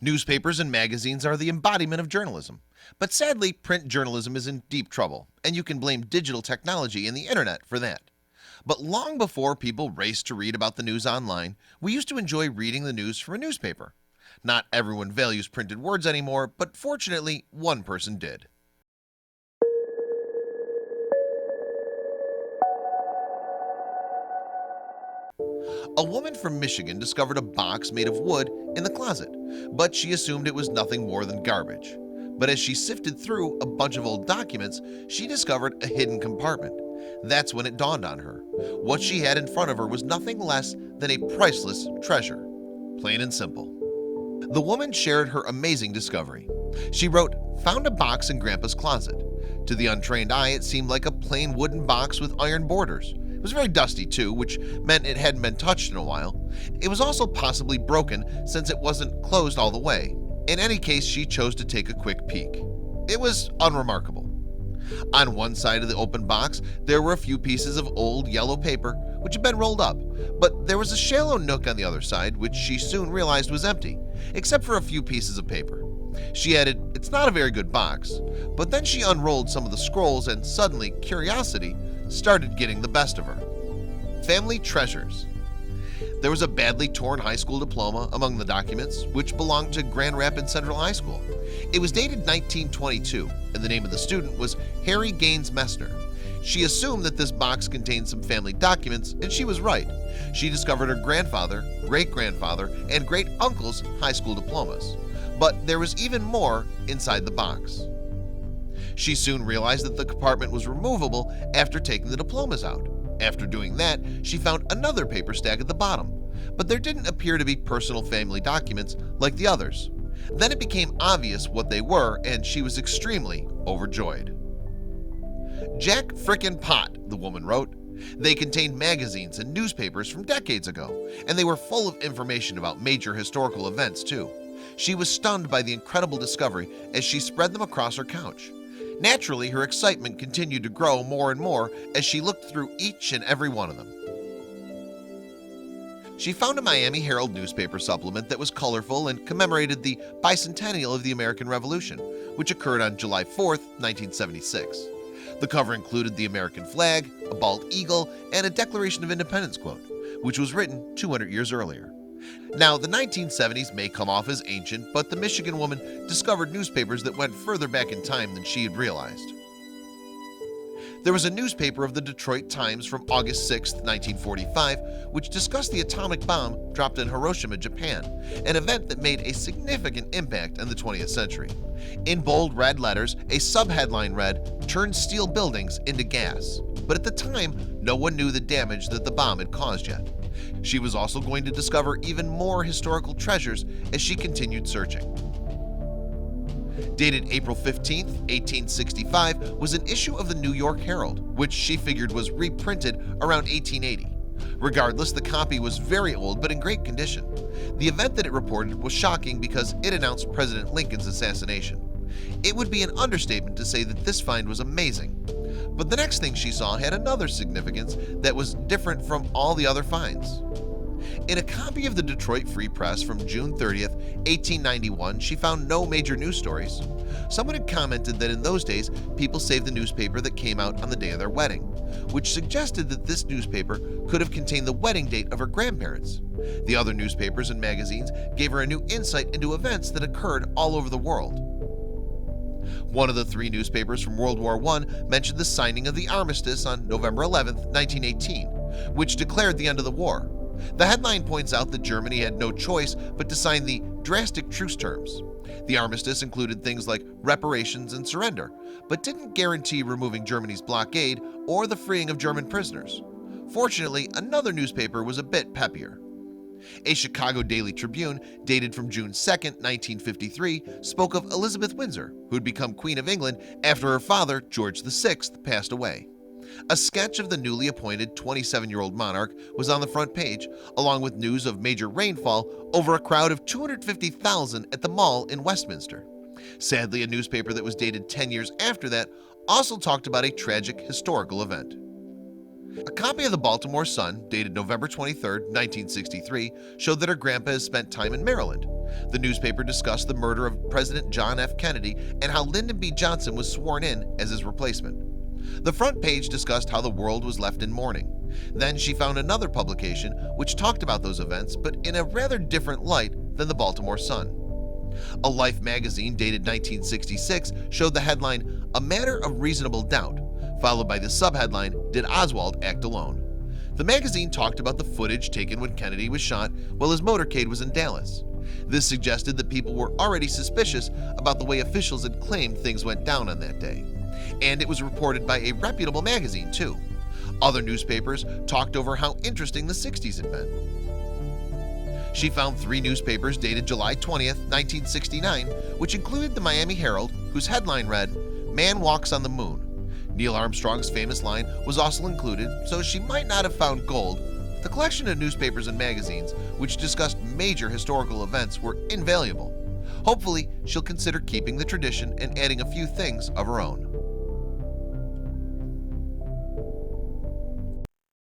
Newspapers and magazines are the embodiment of journalism. But sadly, print journalism is in deep trouble, and you can blame digital technology and the internet for that. But long before people raced to read about the news online, we used to enjoy reading the news from a newspaper. Not everyone values printed words anymore, but fortunately, one person did. A woman from Michigan discovered a box made of wood in the closet, but she assumed it was nothing more than garbage. But as she sifted through a bunch of old documents, she discovered a hidden compartment. That's when it dawned on her. What she had in front of her was nothing less than a priceless treasure. Plain and simple. The woman shared her amazing discovery. She wrote, "Found a box in Grandpa's closet. To the untrained eye, it seemed like a plain wooden box with iron borders. It was very dusty too, which meant it hadn't been touched in a while. It was also possibly broken since it wasn't closed all the way. In any case, she chose to take a quick peek. It was unremarkable. On one side of the open box, there were a few pieces of old yellow paper which had been rolled up, but there was a shallow nook on the other side which she soon realized was empty, except for a few pieces of paper. She added, 'It's not a very good box,' but then she unrolled some of the scrolls and suddenly curiosity started getting the best of her. Family treasures. There was a badly torn high school diploma among the documents, which belonged to Grand Rapids Central High School. It was dated 1922, and the name of the student was Harry Gaines Messner. She assumed that this box contained some family documents, and she was right. She discovered her grandfather, great-grandfather, and great-uncle's high school diplomas. But there was even more inside the box. She soon realized that the compartment was removable after taking the diplomas out. After doing that, she found another paper stack at the bottom, but there didn't appear to be personal family documents like the others. Then it became obvious what they were, and she was extremely overjoyed. "Jack frickin' pot," the woman wrote. They contained magazines and newspapers from decades ago, and they were full of information about major historical events too. She was stunned by the incredible discovery as she spread them across her couch. Naturally, her excitement continued to grow more and more as she looked through each and every one of them. She found a Miami Herald newspaper supplement that was colorful and commemorated the bicentennial of the American Revolution, which occurred on July 4th, 1976. The cover included the American flag, a bald eagle, and a Declaration of Independence quote, which was written 200 years earlier. Now, the 1970s may come off as ancient, but the Michigan woman discovered newspapers that went further back in time than she had realized. There was a newspaper of the Detroit Times from August 6, 1945, which discussed the atomic bomb dropped in Hiroshima, Japan, an event that made a significant impact in the 20th century. In bold red letters, a subheadline read, "Turned steel buildings into gas." But at the time, no one knew the damage that the bomb had caused yet. She was also going to discover even more historical treasures as she continued searching. Dated April 15, 1865, was an issue of the New York Herald, which she figured was reprinted around 1880. Regardless, the copy was very old but in great condition. The event that it reported was shocking because it announced President Lincoln's assassination. It would be an understatement to say that this find was amazing. But the next thing she saw had another significance that was different from all the other finds. In a copy of the Detroit Free Press from June 30th, 1891, she found no major news stories. Someone had commented that in those days, people saved the newspaper that came out on the day of their wedding, which suggested that this newspaper could have contained the wedding date of her grandparents. The other newspapers and magazines gave her a new insight into events that occurred all over the world. One of the three newspapers from World War I mentioned the signing of the armistice on November 11, 1918, which declared the end of the war. The headline points out that Germany had no choice but to sign the drastic truce terms. The armistice included things like reparations and surrender, but didn't guarantee removing Germany's blockade or the freeing of German prisoners. Fortunately, another newspaper was a bit peppier. A Chicago Daily Tribune, dated from June 2, 1953, spoke of Elizabeth Windsor, who had become Queen of England after her father, George VI, passed away. A sketch of the newly appointed 27-year-old monarch was on the front page, along with news of major rainfall over a crowd of 250,000 at the mall in Westminster. Sadly, a newspaper that was dated 10 years after that also talked about a tragic historical event. A copy of the Baltimore Sun, dated November 23, 1963, showed that her grandpa has spent time in Maryland. The newspaper discussed the murder of President John F. Kennedy and how Lyndon B. Johnson was sworn in as his replacement. The front page discussed how the world was left in mourning. Then she found another publication which talked about those events, but in a rather different light than the Baltimore Sun. A Life magazine dated 1966 showed the headline, "A Matter of Reasonable Doubt," followed by the subheadline, "Did Oswald Act Alone?" The magazine talked about the footage taken when Kennedy was shot while his motorcade was in Dallas. This suggested that people were already suspicious about the way officials had claimed things went down on that day. And it was reported by a reputable magazine, too. Other newspapers talked over how interesting the 60s had been. She found 3 newspapers dated July 20th, 1969, which included the Miami Herald, whose headline read, "Man Walks on the Moon." Neil Armstrong's famous line was also included, so she might not have found gold. The collection of newspapers and magazines which discussed major historical events were invaluable. Hopefully, she'll consider keeping the tradition and adding a few things of her own.